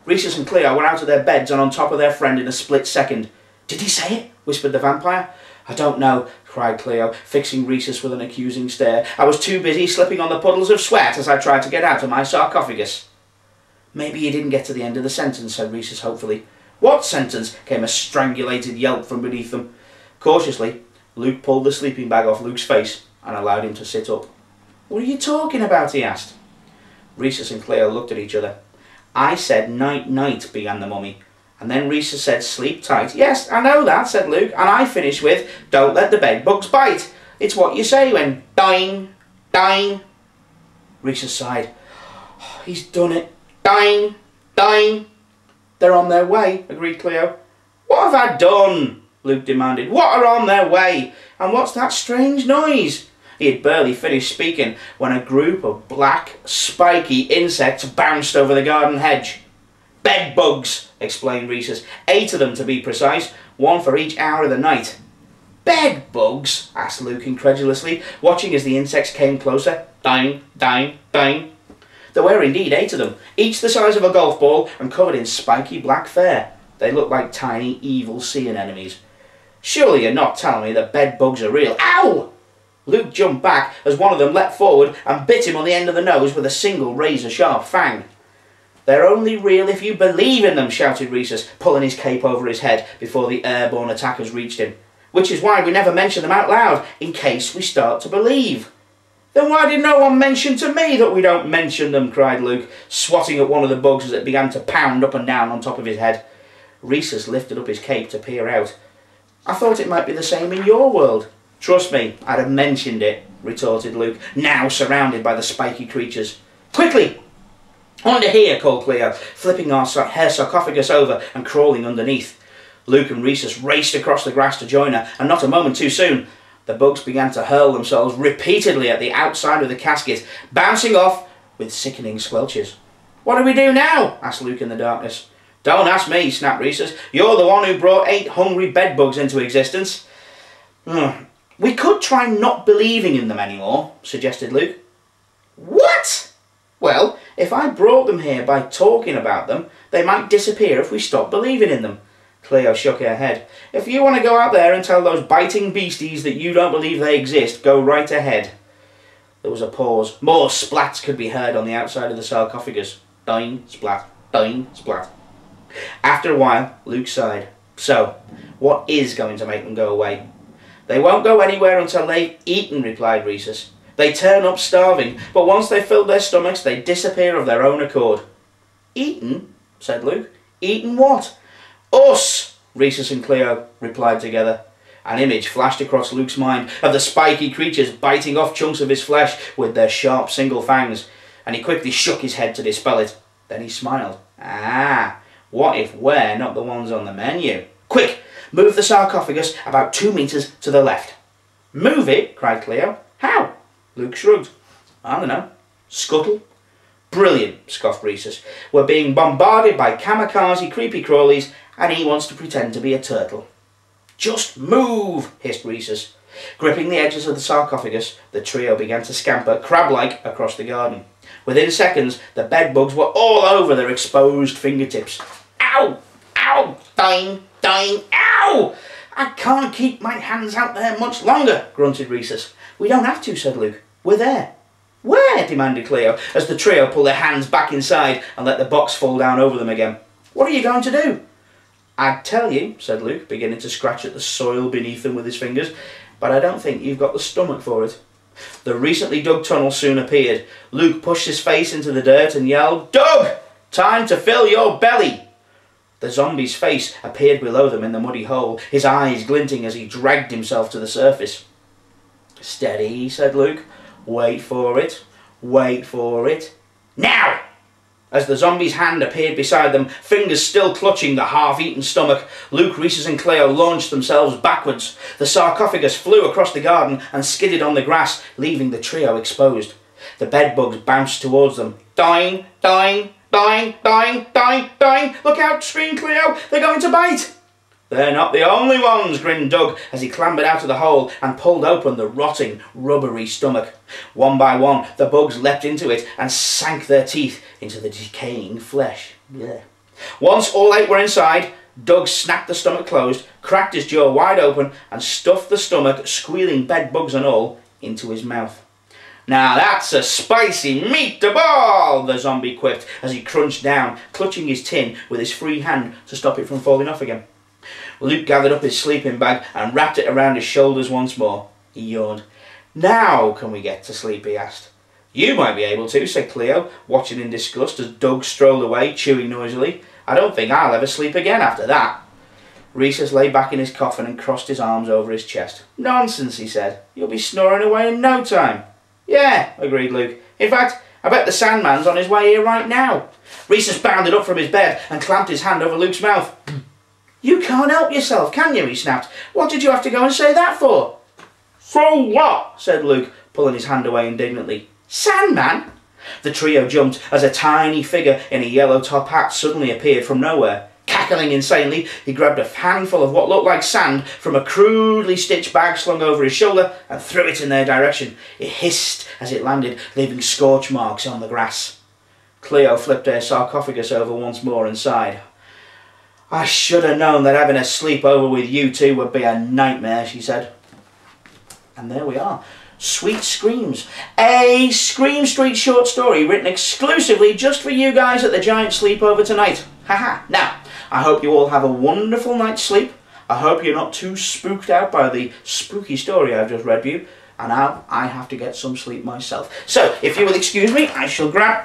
Rhesus and Cleo were out of their beds and on top of their friend in a split second. "Did he say it?" whispered the vampire. "I don't know," cried Cleo, fixing Rhesus with an accusing stare. "I was too busy slipping on the puddles of sweat as I tried to get out of my sarcophagus." "Maybe you didn't get to the end of the sentence," said Rhesus hopefully. "What sentence?" came a strangulated yelp from beneath them. Cautiously, Luke pulled the sleeping bag off Luke's face and allowed him to sit up. "What are you talking about?" he asked. Rhesus and Cleo looked at each other. "I said night-night," began the mummy. And then Rhesus said, "Sleep tight." "Yes, I know that," said Luke. "And I finished with, 'Don't let the bed bugs bite.' It's what you say when dying, dying." Rhesus sighed. "Oh, he's done it. Dying, dying." "They're on their way," agreed Cleo. "What have I done?" Luke demanded. "What are on their way? And what's that strange noise?" He had barely finished speaking when a group of black, spiky insects bounced over the garden hedge. "Bed bugs," explained Rhesus. 8 of them to be precise, 1 for each hour of the night. "Bed bugs?" asked Luke incredulously, watching as the insects came closer. Dying, dying, dying. There were indeed 8 of them, each the size of a golf ball and covered in spiky black fur. They looked like tiny, evil sea anemones. "Surely you're not telling me that bed bugs are real?" "Ow!" Luke jumped back as one of them leapt forward and bit him on the end of the nose with a single razor-sharp fang. "They're only real if you believe in them," shouted Rhesus, pulling his cape over his head before the airborne attackers reached him. "Which is why we never mention them out loud, in case we start to believe." "Then why did no one mention to me that we don't mention them?" cried Luke, swatting at one of the bugs as it began to pound up and down on top of his head. Rhesus lifted up his cape to peer out. "I thought it might be the same in your world." "Trust me, I'd have mentioned it," retorted Luke, now surrounded by the spiky creatures. "Quickly! Under here," called Cleo, flipping her sarcophagus over and crawling underneath. Luke and Rhesus raced across the grass to join her, and not a moment too soon. The bugs began to hurl themselves repeatedly at the outside of the casket, bouncing off with sickening squelches. "What do we do now?" asked Luke in the darkness. "Don't ask me," snapped Rhesus. "You're the one who brought 8 hungry bed bugs into existence." "We could try not believing in them anymore," suggested Luke. "What?" "Well, if I brought them here by talking about them, they might disappear if we stop believing in them." Cleo shook her head. "If you want to go out there and tell those biting beasties that you don't believe they exist, go right ahead." There was a pause. More splats could be heard on the outside of the sarcophagus. Ding, splat, ding, splat. After a while, Luke sighed. "So, what is going to make them go away?" "They won't go anywhere until they've eaten," replied Rhesus. "They turn up starving, but once they've filled their stomachs, they disappear of their own accord." "Eaten?" said Luke. "Eaten what?" "Us!" Rhesus and Cleo replied together. An image flashed across Luke's mind of the spiky creatures biting off chunks of his flesh with their sharp single fangs, and he quickly shook his head to dispel it. Then he smiled. "Ah, what if we're not the ones on the menu? Quick, move the sarcophagus about 2 meters to the left." "Move it?" cried Cleo. "How?" Luke shrugged. "I don't know. Scuttle?" "Brilliant," scoffed Rhesus. "We're being bombarded by kamikaze creepy crawlies and he wants to pretend to be a turtle." "Just move," hissed Rhesus. Gripping the edges of the sarcophagus, the trio began to scamper, crab-like, across the garden. Within seconds, the bed bugs were all over their exposed fingertips. "Ow! Ow! Dying! Dying! Ow! I can't keep my hands out there much longer," grunted Rhesus. "We don't have to," said Luke. "We're there." "Where?" demanded Cleo, as the trio pulled their hands back inside and let the box fall down over them again. "What are you going to do?" "I'd tell you," said Luke, beginning to scratch at the soil beneath them with his fingers, "but I don't think you've got the stomach for it." The recently dug tunnel soon appeared. Luke pushed his face into the dirt and yelled, "Doug! Time to fill your belly!" The zombie's face appeared below them in the muddy hole, his eyes glinting as he dragged himself to the surface. "Steady," said Luke. "Wait for it. Wait for it. Now!" As the zombie's hand appeared beside them, fingers still clutching the half-eaten stomach, Luke, Rhesus and Cleo launched themselves backwards. The sarcophagus flew across the garden and skidded on the grass, leaving the trio exposed. The bedbugs bounced towards them. "Dying, dying, dying, dying, dying, dying! Look out!" screamed Cleo. "They're going to bite!" "They're not the only ones," grinned Doug as he clambered out of the hole and pulled open the rotting, rubbery stomach. One by one, the bugs leapt into it and sank their teeth into the decaying flesh. Blech. Once all 8 were inside, Doug snapped the stomach closed, cracked his jaw wide open, and stuffed the stomach, squealing bed bugs and all, into his mouth. "Now that's a spicy meatball," the zombie quipped as he crunched down, clutching his tin with his free hand to stop it from falling off again. Luke gathered up his sleeping bag and wrapped it around his shoulders once more. He yawned. "Now can we get to sleep?" he asked. "You might be able to," said Cleo, watching in disgust as Doug strolled away, chewing noisily. "I don't think I'll ever sleep again after that." Rhesus lay back in his coffin and crossed his arms over his chest. "Nonsense," he said. "You'll be snoring away in no time." "Yeah," agreed Luke. "In fact, I bet the Sandman's on his way here right now." Rhesus bounded up from his bed and clamped his hand over Luke's mouth. "You can't help yourself, can you?" he snapped. "What did you have to go and say that for?" "So what?" said Luke, pulling his hand away indignantly. "Sandman?" The trio jumped as a tiny figure in a yellow top hat suddenly appeared from nowhere. Cackling insanely, he grabbed a handful of what looked like sand from a crudely stitched bag slung over his shoulder and threw it in their direction. It hissed as it landed, leaving scorch marks on the grass. Cleo flipped her sarcophagus over once more and sighed. "I should have known that having a sleepover with you two would be a nightmare," she said. And there we are. Sweet Screams, a Scream Street short story written exclusively just for you guys at the Giant Sleepover tonight. Haha. Now, I hope you all have a wonderful night's sleep. I hope you're not too spooked out by the spooky story I've just read you. And now I have to get some sleep myself. So, if you will excuse me, I shall grab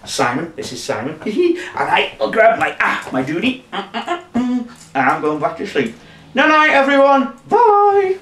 Simon. This is Simon. And I will grab my duty. And I'm going back to sleep. Night night, everyone. Bye.